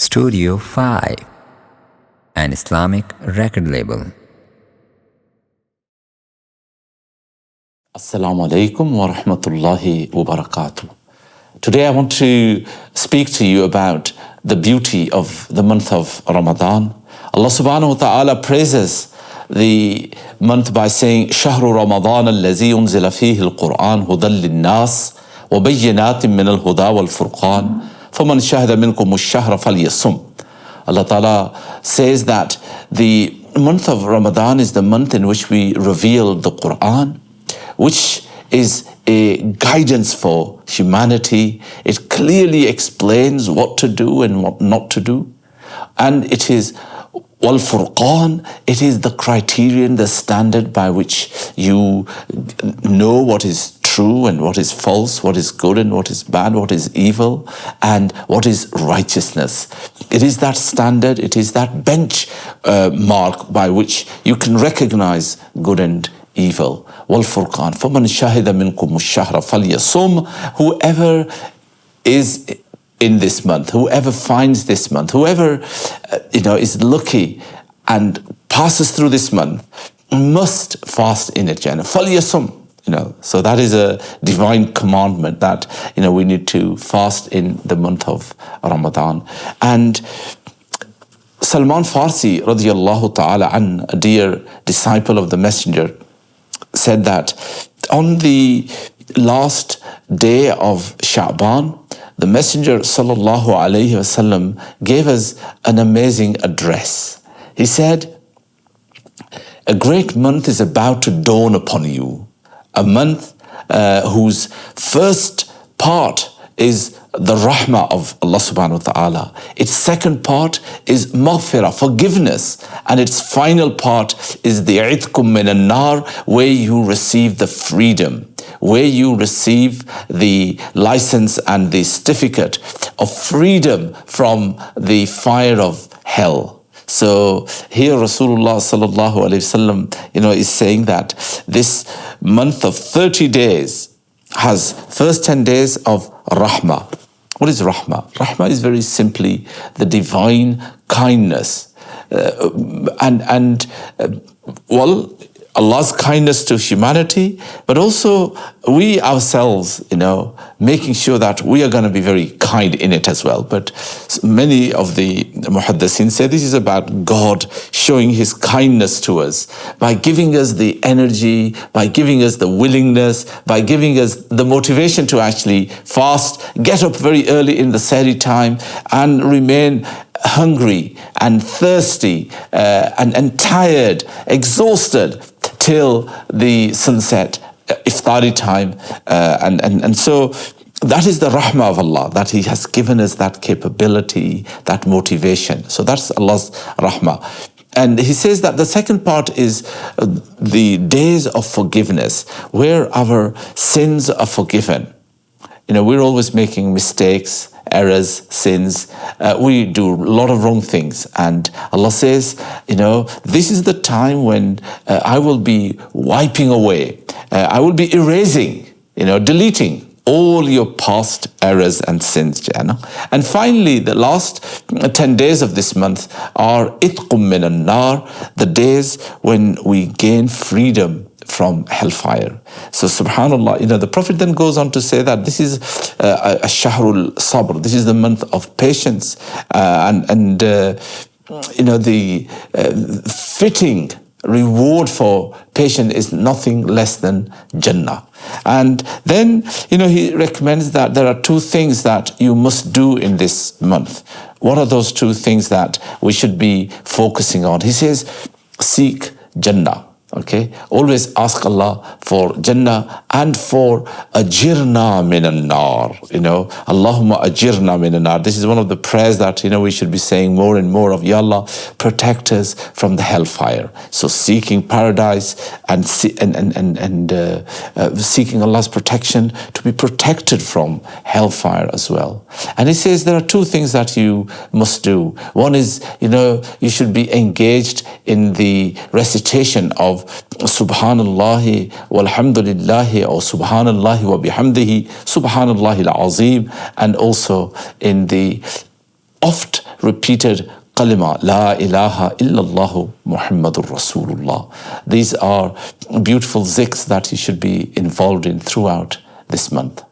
Studio5, an Islamic record label. Assalamu alaikum wa rahmatullahi wa barakatuh. Today I want to speak to you about the beauty of the month of Ramadan. Allah subhanahu wa ta'ala praises the month by saying, Shahru Ramadan allazi unzila fihi al-Quran hudan lin-nas wa bayyinatin min al-huda wal-furqan faman shahida minkum ash-shahra falyasum. Allah ta'ala says that the month of Ramadan is the month in which we reveal the Quran, which is a guidance for humanity. It clearly explains what to do and what not to do. And it is Wal-Furqan, it is the criterion, the standard by which you know what is true and what is false, what is good and what is bad, what is evil and what is righteousness. It is that standard, it is that bench mark by which you can recognize good and evil. Wal-Furqan, فَمَنْ شَهِدَ مِنْكُمُ الشَّهْرَ فَلْيَصُمْ. Whoever is in this month, whoever finds this month, whoever is lucky and passes through this month must fast in it. فَلْيَصُمْ. So that is a divine commandment that we need to fast in the month of Ramadan. And Salman Farsi radiyallahu ta'ala an, a dear disciple of the Messenger, said that on the last day of Sha'ban, the Messenger sallallahu alayhi wasallam gave us an amazing address. He said, a great month is about to dawn upon you, a month whose first part is the rahmah of Allah subhanahu wa ta'ala. Its second part is maghfirah, forgiveness. And its final part is the itkum min an-nar, where you receive the freedom, where you receive the license and the certificate of freedom from the fire of hell. So here Rasulullah sallallahu alayhi wasallam, is saying that this month of 30 days has first 10 days of rahmah. What is rahmah? Rahmah is very simply the divine kindness. Allah's kindness to humanity, but also we ourselves, making sure that we are going to be very kind in it as well. But many of the muhaddisin say this is about God showing his kindness to us by giving us the energy, by giving us the willingness, by giving us the motivation to actually fast, get up very early in the sehri time and remain hungry and thirsty and tired, exhausted till the sunset, iftari time. And so that is the rahmah of Allah, that he has given us that capability, that motivation. So that's Allah's rahmah. And he says that the second part is the days of forgiveness, where our sins are forgiven. We're always making mistakes, errors, sins. We do a lot of wrong things. And Allah says, this is the time when I will be wiping away. I will be erasing, deleting all your past errors and sins. And finally, the last 10 days of this month are itqum min an-nar, the days when we gain freedom from hellfire. So subhanallah, the Prophet then goes on to say that this is a shahrul sabr, this is the month of patience, the fitting reward for patience is nothing less than Jannah. And then, he recommends that there are two things that you must do in this month. What are those two things that we should be focusing on? He says, seek Jannah. Okay, always ask Allah for Jannah and for ajirna min an-nar. Allahumma ajirna min an-nar. This is one of the prayers that we should be saying more and more of. Ya Allah, protect us from the hellfire. So seeking paradise and seeking Allah's protection to be protected from hellfire as well. And he says there are two things that you must do. One is, you should be engaged in the recitation of Subhanallah walhamdulillah, or Subhanallah wa bihamdihi, Subhanallah al-Azim, and also in the oft repeated kalima, La ilaha illallah Muhammadur Rasulullah. These are beautiful zikrs that you should be involved in throughout this month.